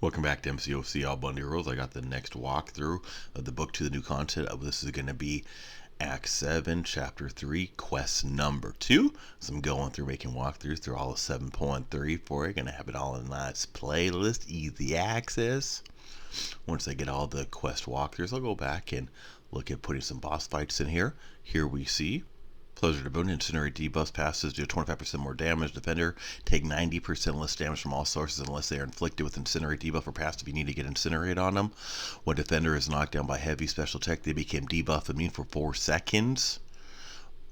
Welcome back to Mcoc All Bundy Rules. I got the next walkthrough of the book to the new content. This is going to be Act 7, Chapter 3, Quest Number 2. So I'm going through making walkthroughs through all of 7.3 for you. Going to have it all in a nice playlist, easy access. Once I get all the quest walkthroughs, I'll go back and look at putting some boss fights in here. Here we see Pleasure to Boon, Incinerate debuffs passes do 25% more damage. Defender take 90% less damage from all sources unless they are inflicted with Incinerate debuff or passive. You need to get Incinerate on them. When Defender is knocked down by heavy special tech, they become debuff immune for 4 seconds.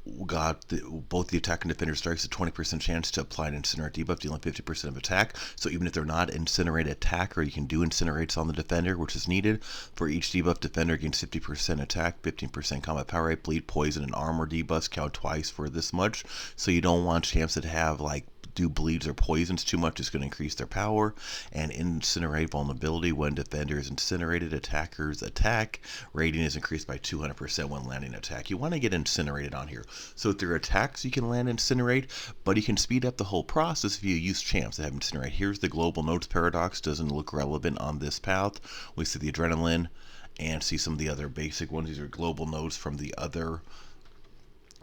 Both the attack and defender strikes a 20% chance to apply an Incinerate debuff, dealing 50% of attack. So even if they're not Incinerate attacker, you can do Incinerates on the defender, which is needed. For each debuff, defender gains 50% attack, 15% combat power rate, bleed, poison, and armor debuffs count twice for this much. So you don't want champs that have like do bleeds or poisons too much. It's going to increase their power. And Incinerate vulnerability. When defender is incinerated, attackers attack rating is increased by 200% when landing attack. You want to get incinerated on here. So if there are attacks, you can land Incinerate, but you can speed up the whole process if you use champs that have Incinerate. Here's the global nodes paradox. Doesn't look relevant on this path. We see the adrenaline and see some of the other basic ones. These are global nodes from the other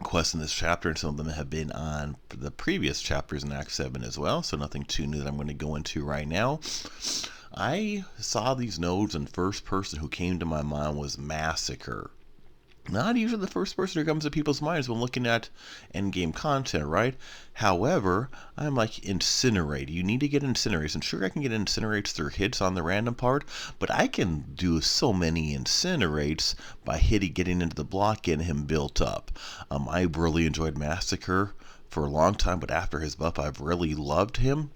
quests in this chapter, and some of them have been on the previous chapters in Act 7 as well, so nothing too new that I'm going to go into right now. I saw these nodes, and first person who came to my mind was Massacre. Not usually the first person who comes to people's minds when looking at endgame content, right? However, I'm like, Incinerate. You need to get Incinerates. And sure, I can get Incinerates through hits on the random part, but I can do so many Incinerates by getting into the block, getting him built up. I really enjoyed Massacre for a long time, but after his buff, I've really loved him.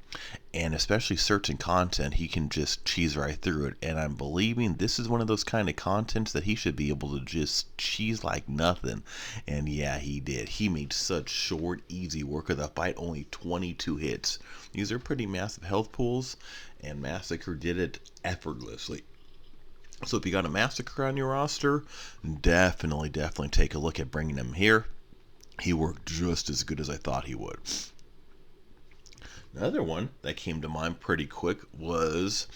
And especially certain content, he can just cheese right through it. And I'm believing this is one of those kind of contents that he should be able to just cheese like nothing. And yeah, he did. He made such short, easy work of the fight, only 22 hits. These are pretty massive health pools, and Massacre did it effortlessly. So if you got a Massacre on your roster, definitely take a look at bringing him here. He worked just as good as I thought he would. Another one that came to mind pretty quick was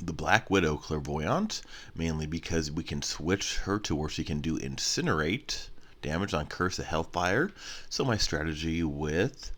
the Black Widow Clairvoyant, mainly because we can switch her to where she can do Incinerate damage on Curse of Hellfire. So my strategy with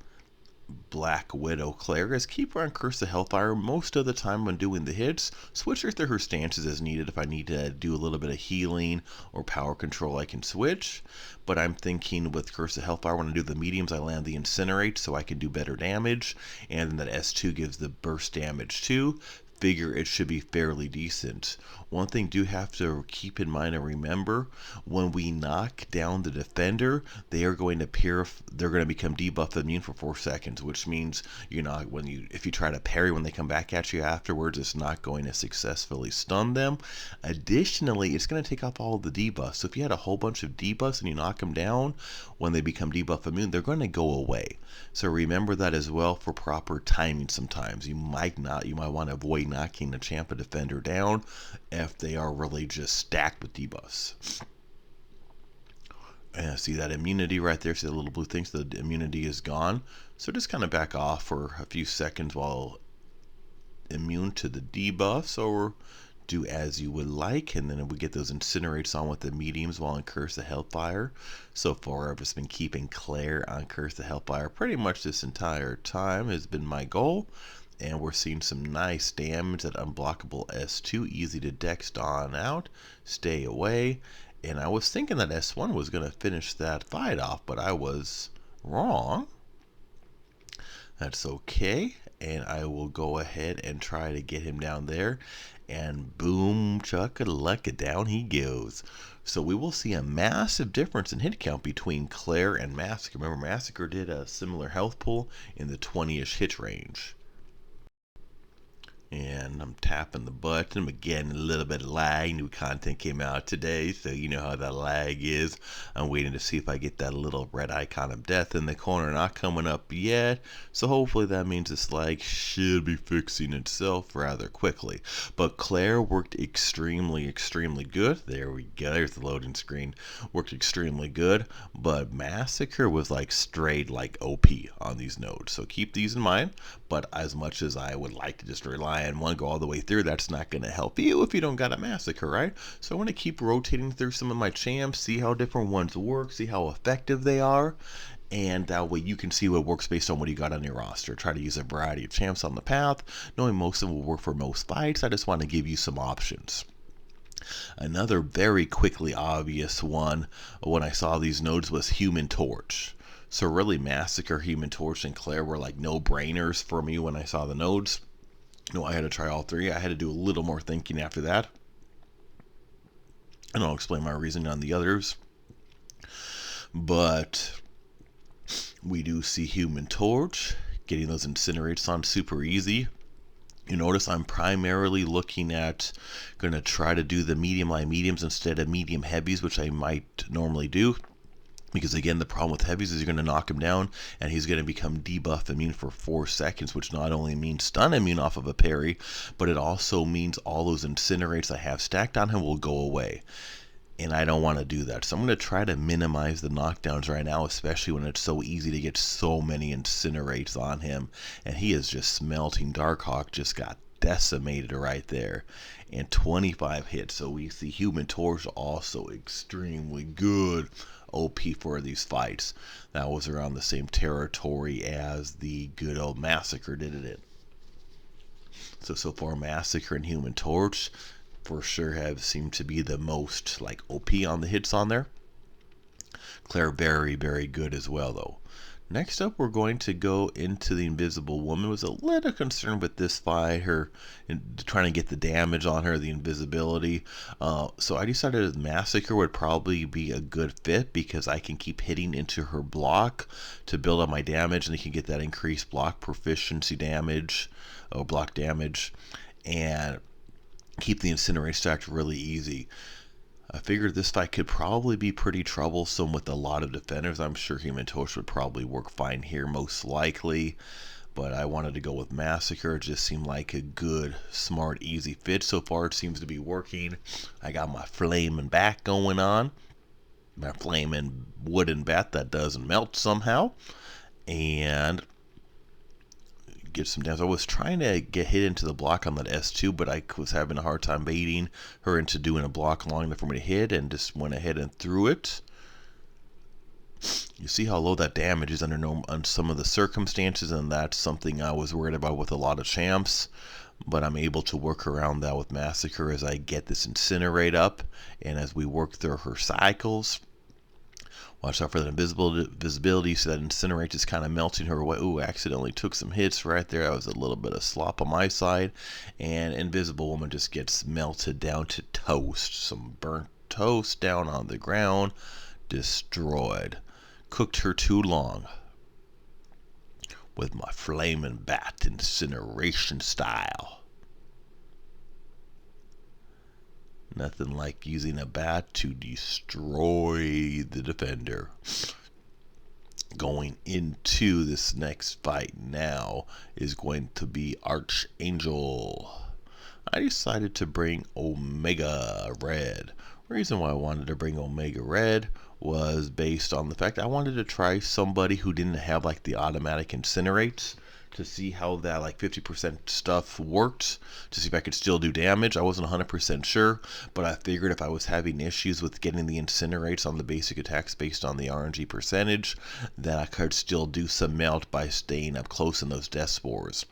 Black Widow Claire is keep her on Curse of Hellfire most of the time when doing the hits. Switch her through her stances as needed. If I need to do a little bit of healing or power control, I can switch. But I'm thinking with Curse of Hellfire, when I do the mediums, I land the Incinerate so I can do better damage. And then that S2 gives the burst damage too. Figure it should be fairly decent. One thing do have to keep in mind and remember, when we knock down the defender, they are going to they're going to become debuff immune for 4 seconds, which means if you try to parry when they come back at you afterwards, it's not going to successfully stun them. Additionally, it's going to take off all of the debuffs. So if you had a whole bunch of debuffs and you knock them down, when they become debuff immune, they're going to go away. So remember that as well for proper timing. Sometimes you might want to avoid knocking the champ or defender down if they are really just stacked with debuffs. And see that immunity right there, see the little blue thing, so the immunity is gone. So just kind of back off for a few seconds while immune to the debuffs, or do as you would like, and then we get those Incinerates on with the mediums while in Curse of Hellfire. So far I've just been keeping Claire on Curse of Hellfire pretty much this entire time has been my goal. And we're seeing some nice damage at unblockable S2, easy to dex on out, stay away. And I was thinking that S1 was going to finish that fight off, but I was wrong. That's okay, and I will go ahead and try to get him down there. And boom, chugga-lucka, down he goes. So we will see a massive difference in hit count between Claire and Massacre. Remember, Massacre did a similar health pool in the 20-ish hit range. And I'm tapping the button. Again, a little bit of lag. New content came out today, so you know how that lag is. I'm waiting to see if I get that little red icon of death in the corner. Not coming up yet, so hopefully that means this lag should be fixing itself rather quickly. But Claire worked extremely good. There we go. There's the loading screen. Worked extremely good, but Massacre was like straight like OP on these nodes. So keep these in mind. But as much as I would like to just rely on one, go all the way through, that's not going to help you if you don't got a Massacre, right? So I want to keep rotating through some of my champs, see how different ones work, see how effective they are, and that way you can see what works based on what you got on your roster. Try to use a variety of champs on the path, knowing most of them will work for most fights. I just want to give you some options. Another very quickly obvious one when I saw these nodes was Human Torch. So really Massacre, Human Torch, and Claire were like no-brainers for me when I saw the nodes. No, I had to try all three. I had to do a little more thinking after that. And I'll explain my reasoning on the others. But we do see Human Torch. Getting those incinerates on super easy. You notice I'm primarily looking at going to try to do the medium line mediums instead of medium heavies, which I might normally do. Because again, the problem with heavies is you're going to knock him down and he's going to become debuff immune for 4 seconds, which not only means stun immune off of a parry, but it also means all those incinerates I have stacked on him will go away. And I don't want to do that. So I'm going to try to minimize the knockdowns right now, especially when it's so easy to get so many incinerates on him. And he is just smelting. Darkhawk just got decimated right there. And 25 hits. So we see Human Torch also extremely good OP for these fights. That was around the same territory as the good old Massacre did it in. So far Massacre and Human Torch for sure have seemed to be the most like OP on the hits on there. Claire very good as well though. Next up, we're going to go into the Invisible Woman. Was a little concerned with this fight, her trying to get the damage on her, the invisibility. So I decided Massacre would probably be a good fit because I can keep hitting into her block to build up my damage, and you can get that increased block proficiency damage, or block damage, and keep the incinerate stacked really easy. I figured this fight could probably be pretty troublesome with a lot of defenders. I'm sure Human Torch would probably work fine here, most likely. But I wanted to go with Massacre. It just seemed like a good, smart, easy fit. So far, it seems to be working. I got my flaming bat going on. My flaming wooden bat that doesn't melt somehow. And get some damage. I was trying to get hit into the block on that S2, but I was having a hard time baiting her into doing a block long enough for me to hit, and just went ahead and threw it. You see how low that damage is under on some of the circumstances, and that's something I was worried about with a lot of champs. But I'm able to work around that with Massacre as I get this incinerate up, and as we work through her cycles. Watch out for that visibility, so that incinerate is kind of melting her away. Ooh, accidentally took some hits right there. That was a little bit of slop on my side. And Invisible Woman just gets melted down to toast. Some burnt toast down on the ground. Destroyed. Cooked her too long. With my flaming bat incineration style. Nothing like using a bat to destroy the defender. Going into this next fight now is going to be Archangel. I decided to bring Omega Red. Reason why I wanted to bring Omega Red was based on the fact I wanted to try somebody who didn't have like the automatic incinerates, to see how that like 50% stuff worked, to see if I could still do damage. I wasn't 100% sure, but I figured if I was having issues with getting the incinerates on the basic attacks based on the RNG percentage, that I could still do some melt by staying up close in those death spores.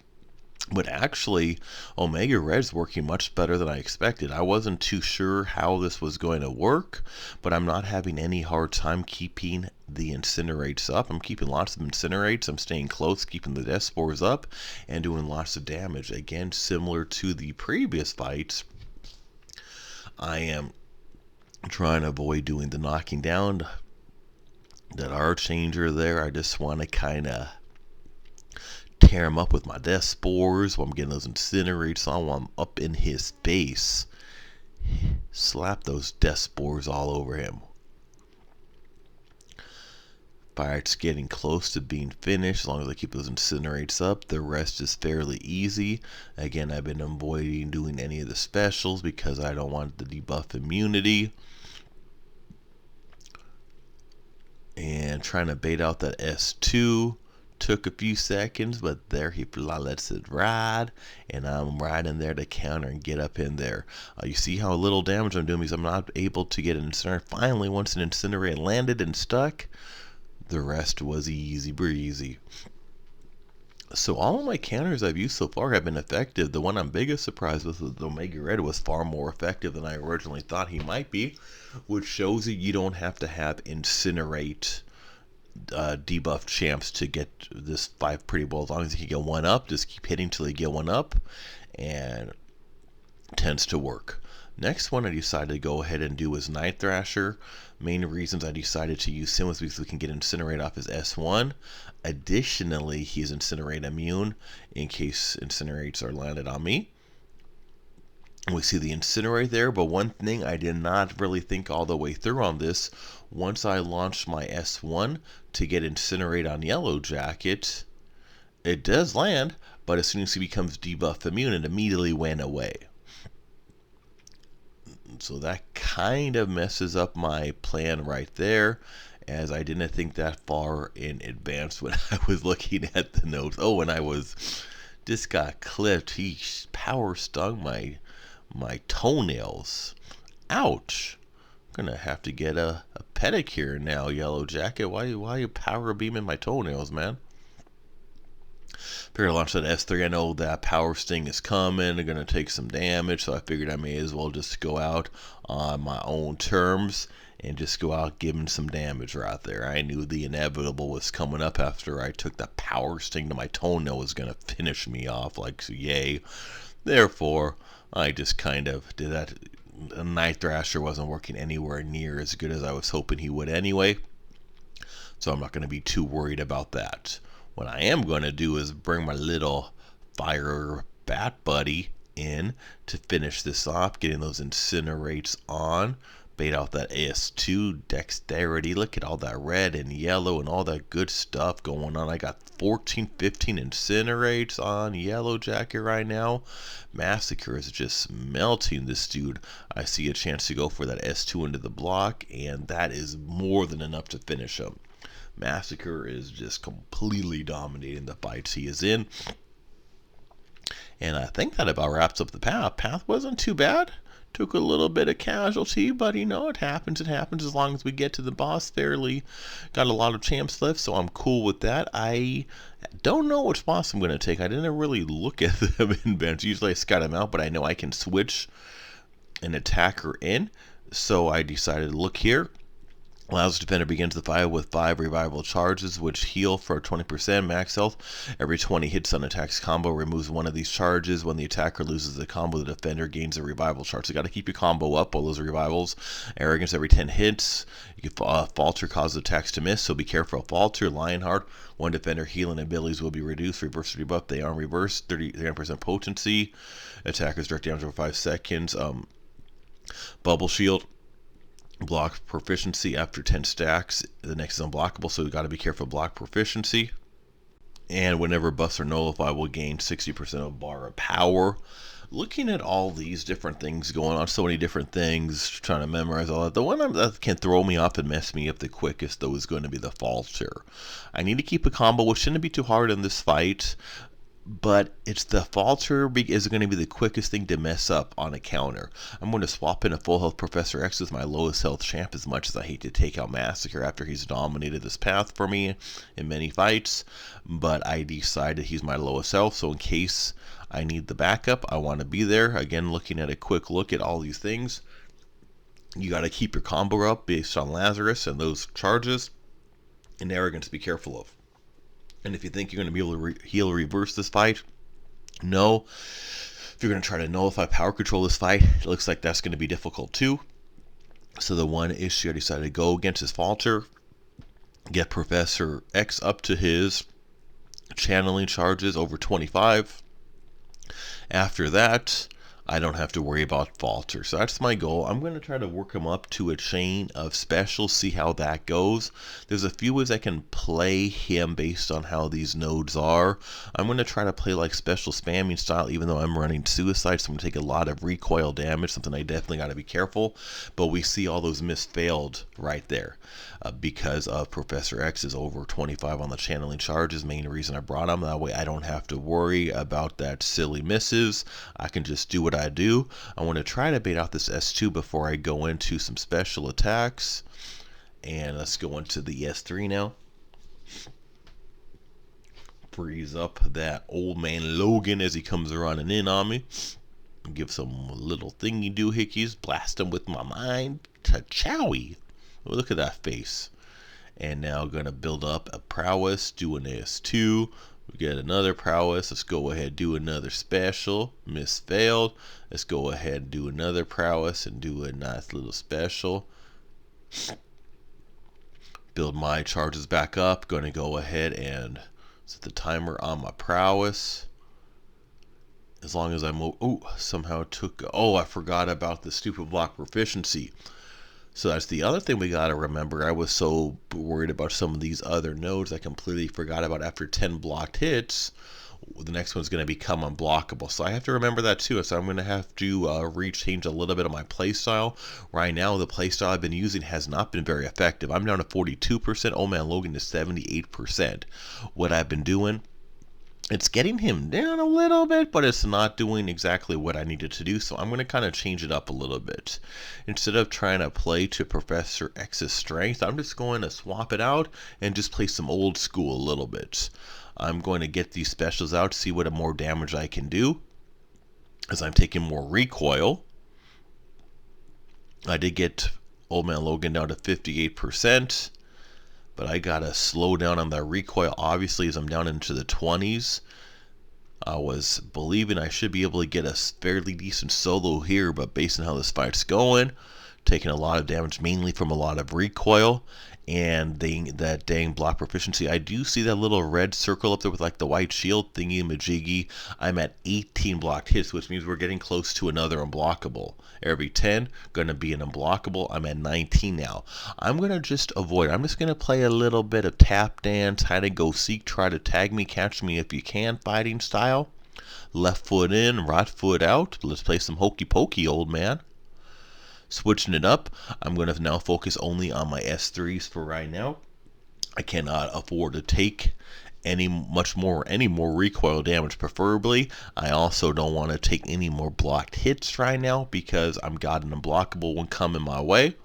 But actually, Omega Red's working much better than I expected. I wasn't too sure how this was going to work, but I'm not having any hard time keeping the incinerates up. I'm keeping lots of incinerates. I'm staying close, keeping the death spores up, and doing lots of damage. Again, similar to the previous fights, I am trying to avoid doing the knocking down. That Archanger there, I just want to kind of tear him up with my death spores while I'm getting those incinerates on while I'm up in his face. Slap those death spores all over him. Fight's getting close to being finished. As long as I keep those incinerates up, the rest is fairly easy. Again, I've been avoiding doing any of the specials because I don't want the debuff immunity. And trying to bait out that S2 took a few seconds, but there he lets it ride, and I'm right in there to counter and get up in there. You see how little damage I'm doing because I'm not able to get an incinerate. Finally, once an incinerate landed and stuck, the rest was easy breezy. So all of my counters I've used so far have been effective. The one I'm biggest surprised with the Omega Red was far more effective than I originally thought he might be, which shows you don't have to have incinerate debuff champs to get this 5 pretty well. As long as you can get one up, just keep hitting till you get one up, and it tends to work. Next one I decided to go ahead and do was Night Thrasher. Main reasons I decided to use him was because we can get Incinerate off his S1. Additionally, he's Incinerate immune in case Incinerates are landed on me. We see the Incinerate there, but one thing I did not really think all the way through on this, once I launched my S1 to get Incinerate on Yellow Jacket, it does land, but as soon as he becomes debuff immune, it immediately went away. So that kind of messes up my plan right there, as I didn't think that far in advance when I was looking at the notes. Oh, when I was just got clipped, he power stung my toenails. Ouch! I'm gonna have to get a pedicure now, Yellow Jacket. Why you power beaming my toenails, man? Figured I launched that S3. I know that power sting is coming. They're going to take some damage, so I figured I may as well just go out on my own terms and just go out giving some damage right there. I knew the inevitable was coming up after I took the power sting to my toenail was going to finish me off, like, so yay. Therefore, I just kind of did that. Night Thrasher wasn't working anywhere near as good as I was hoping he would anyway, so I'm not going to be too worried about that. What I am going to do is bring my little fire bat buddy in to finish this off, getting those incinerates on, bait out that AS2 dexterity. Look at all that red and yellow and all that good stuff going on. I got 14, 15 incinerates on Yellow Jacket right now. Massacre is just melting this dude. I see a chance to go for that S2 into the block, and that is more than enough to finish him. Massacre is just completely dominating the fights he is in. And I think that about wraps up the path. Path wasn't too bad. Took a little bit of casualty, but you know, it happens. It happens as long as we get to the boss fairly. Got a lot of champs left, so I'm cool with that. I don't know which boss I'm going to take. I didn't really look at them in bench. Usually I scout them out, but I know I can switch an attacker in. So I decided to look here. Allows the defender begins the fight with 5 revival charges, which heal for 20% max health. Every 20 hits on attack's combo removes one of these charges. When the attacker loses the combo, the defender gains a revival charge. So you got to keep your combo up, all those revivals. Arrogance every 10 hits. You can falter causes attacks to miss, so be careful of falter. Lionheart, one defender healing abilities will be reduced. Reverse or debuff, they are reversed. 39% potency. Attackers direct damage over 5 seconds. Bubble shield. Block proficiency after 10 stacks. The next is unblockable, so you got to be careful of block proficiency. And whenever buffs are nullified, will gain 60% of bar of power. Looking at all these different things going on, so many different things, trying to memorize all that. The one that can throw me off and mess me up the quickest, though, is going to be the Falter. I need to keep a combo, which shouldn't be too hard in this fight. But it's the Falter is going to be the quickest thing to mess up on a counter. I'm going to swap in a full health Professor X as my lowest health champ, as much as I hate to take out Massacre after he's dominated this path for me in many fights. But I decided he's my lowest health, so in case I need the backup, I want to be there. Again, looking at a quick look at all these things, you got to keep your combo up based on Lazarus and those charges, and Arrogance to be careful of. And if you think you're going to be able to heal or reverse this fight, no. If you're going to try to nullify power control this fight, it looks like that's going to be difficult too. So the one issue I decided to go against is Falter, get Professor X up to his channeling charges over 25. After that, I don't have to worry about falter. So that's my goal. I'm going to try to work him up to a chain of specials, see how that goes. There's a few ways I can play him based on how these nodes are. I'm going to try to play like special spamming style, even though I'm running suicide, so I'm going to take a lot of recoil damage, something I definitely got to be careful. But we see all those miss failed right there. Because of Professor X is over 25 on the channeling charges. Main reason I brought him. That way I don't have to worry about that silly misses. I can just do what I do. I want to try to bait out this S2 before I go into some special attacks. And let's go into the S3 now. Freeze up that Old Man Logan as he comes running in on me. Give some little thingy doohickeys. Blast him with my mind. Ta-chowie. Look at that face. And now going to build up a prowess, do an S2. We get another prowess. Let's go ahead, do another special. Miss failed. Let's go ahead and do another prowess and do a nice little special. Build my charges back up. Going to go ahead and set the timer on my prowess. As long as I'm... Oh, somehow took... Oh, I forgot about the stupid block proficiency. So that's the other thing we got to remember. I was so worried about some of these other nodes, I completely forgot about after 10 blocked hits, the next one's going to become unblockable. So I have to remember that too. So I'm going to have to change a little bit of my playstyle. Right now, the playstyle I've been using has not been very effective. I'm down to 42%. Old Man Logan is 78%. What I've been doing, it's getting him down a little bit, but it's not doing exactly what I needed to do, so I'm going to kind of change it up a little bit. Instead of trying to play to Professor X's strength, I'm just going to swap it out and just play some old school a little bit. I'm going to get these specials out, see what more damage I can do, as I'm taking more recoil. I did get Old Man Logan down to 58%. But I gotta slow down on that recoil, obviously, as I'm down into the 20s. I was believing I should be able to get a fairly decent solo here, but based on how this fight's going, taking a lot of damage, mainly from a lot of recoil, and that dang block proficiency. I do see that little red circle up there with like the white shield thingy majiggy. I'm at 18 blocked hits, which means we're getting close to another unblockable. Every 10 gonna be an unblockable. I'm at 19 now. I'm gonna just avoid. I'm just gonna play a little bit of tap dance, hide and go seek, try to tag me, catch me if you can, fighting style. Left foot in, right foot out. Let's play some hokey pokey, old man. Switching it up, I'm going to now focus only on my S3s for right now. I cannot afford to take any more recoil damage, preferably. I also don't want to take any more blocked hits right now because I've got an unblockable one coming my way.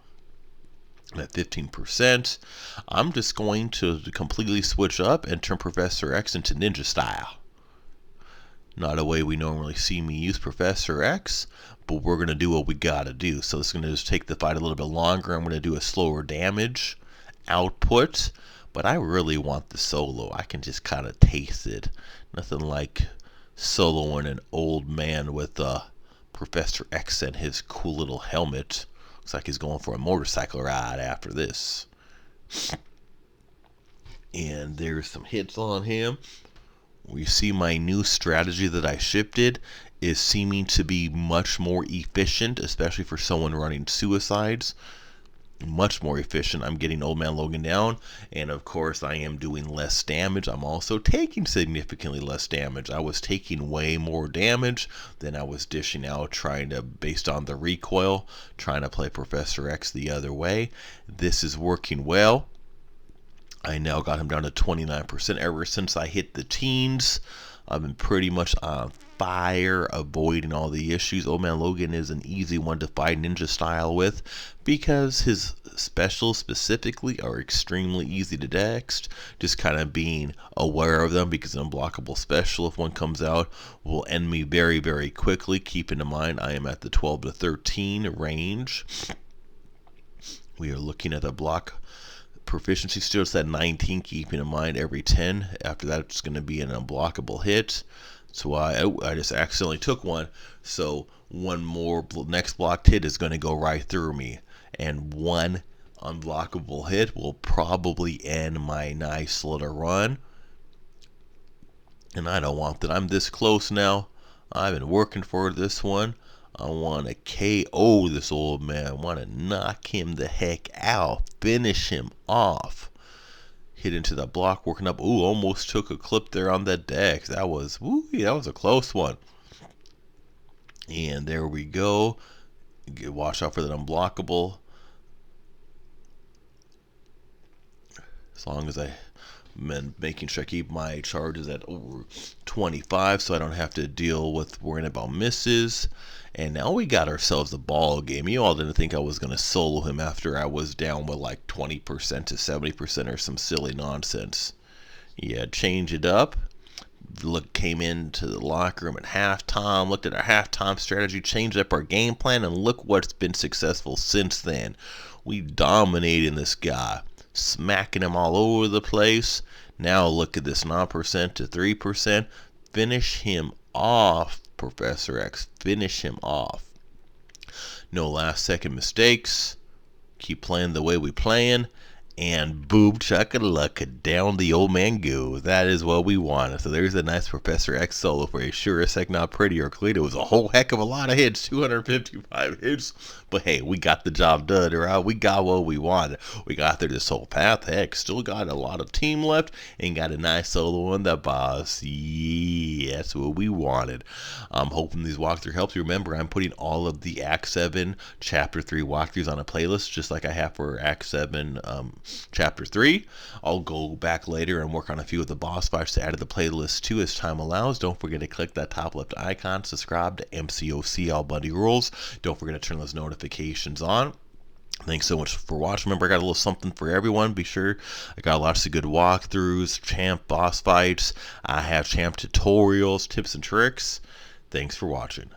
I'm at 15%. I'm just going to completely switch up and turn Professor X into ninja style. Not a way we normally see me use Professor X, but we're going to do what we got to do. So it's going to just take the fight a little bit longer. I'm going to do a slower damage output, but I really want the solo. I can just kind of taste it. Nothing like soloing an old man with Professor X and his cool little helmet. Looks like he's going for a motorcycle ride after this. And there's some hits on him. We see my new strategy that I shifted is seeming to be much more efficient, especially for someone running suicides. Much more efficient. I'm getting Old Man Logan down, and of course I am doing less damage. I'm also taking significantly less damage. I was taking way more damage than I was dishing out, based on the recoil, trying to play Professor X the other way. This is working well. I now got him down to 29%. Ever since I hit the teens, I've been pretty much on fire, avoiding all the issues. Old Man Logan is an easy one to fight ninja style with because his specials specifically are extremely easy to dex. Just kind of being aware of them, because an unblockable special, if one comes out, will end me very, very quickly. Keeping in mind I am at the 12 to 13 range. We are looking at a block proficiency still at 19, keeping in mind every 10 after that it's going to be an unblockable hit. So I just accidentally took one, so one more next blocked hit is going to go right through me, and one unblockable hit will probably end my nice little run. And I don't want that. I'm this close now. I've been working for this one. I want to KO this old man. I want to knock him the heck out. Finish him off. Hit into that block, working up. Ooh, almost took a clip there on that deck. That was a close one. And there we go. Watch out for that unblockable. As long as I'm making sure I keep my charges at over 25 so I don't have to deal with worrying about misses. And now we got ourselves a ball game. You all didn't think I was going to solo him after I was down with like 20% to 70% or some silly nonsense. Yeah, change it up. Came into the locker room at halftime, looked at our halftime strategy, changed up our game plan, and look what's been successful since then. We dominating this guy, smacking him all over the place. Now look at this 9% to 3%. Finish him off, Professor X. Finish him off. No last second mistakes. Keep playing the way we playing. And boom, chaka-laka, down the old man goes. That is what we wanted. So there's a nice Professor X solo for you. Sure as heck not pretty or clean. It was a whole heck of a lot of hits, 255 hits. But hey, we got the job done, right? We got what we wanted. We got there this whole path. Heck, still got a lot of team left and got a nice solo on the boss. Yeah, that's what we wanted. I'm hoping these walkthroughs help you. Remember, I'm putting all of the Act 7 Chapter 3 walkthroughs on a playlist, just like I have for Act 7 Chapter 3. I'll go back later and work on a few of the boss fights to add to the playlist too as time allows. Don't forget to click that top left icon, subscribe to Mcoc All Buddy Rules. Don't forget to turn those notifications on. Thanks so much for watching. Remember, I got a little something for everyone. Be sure I got lots of good walkthroughs, champ boss fights. I have champ tutorials, tips, and tricks. Thanks for watching.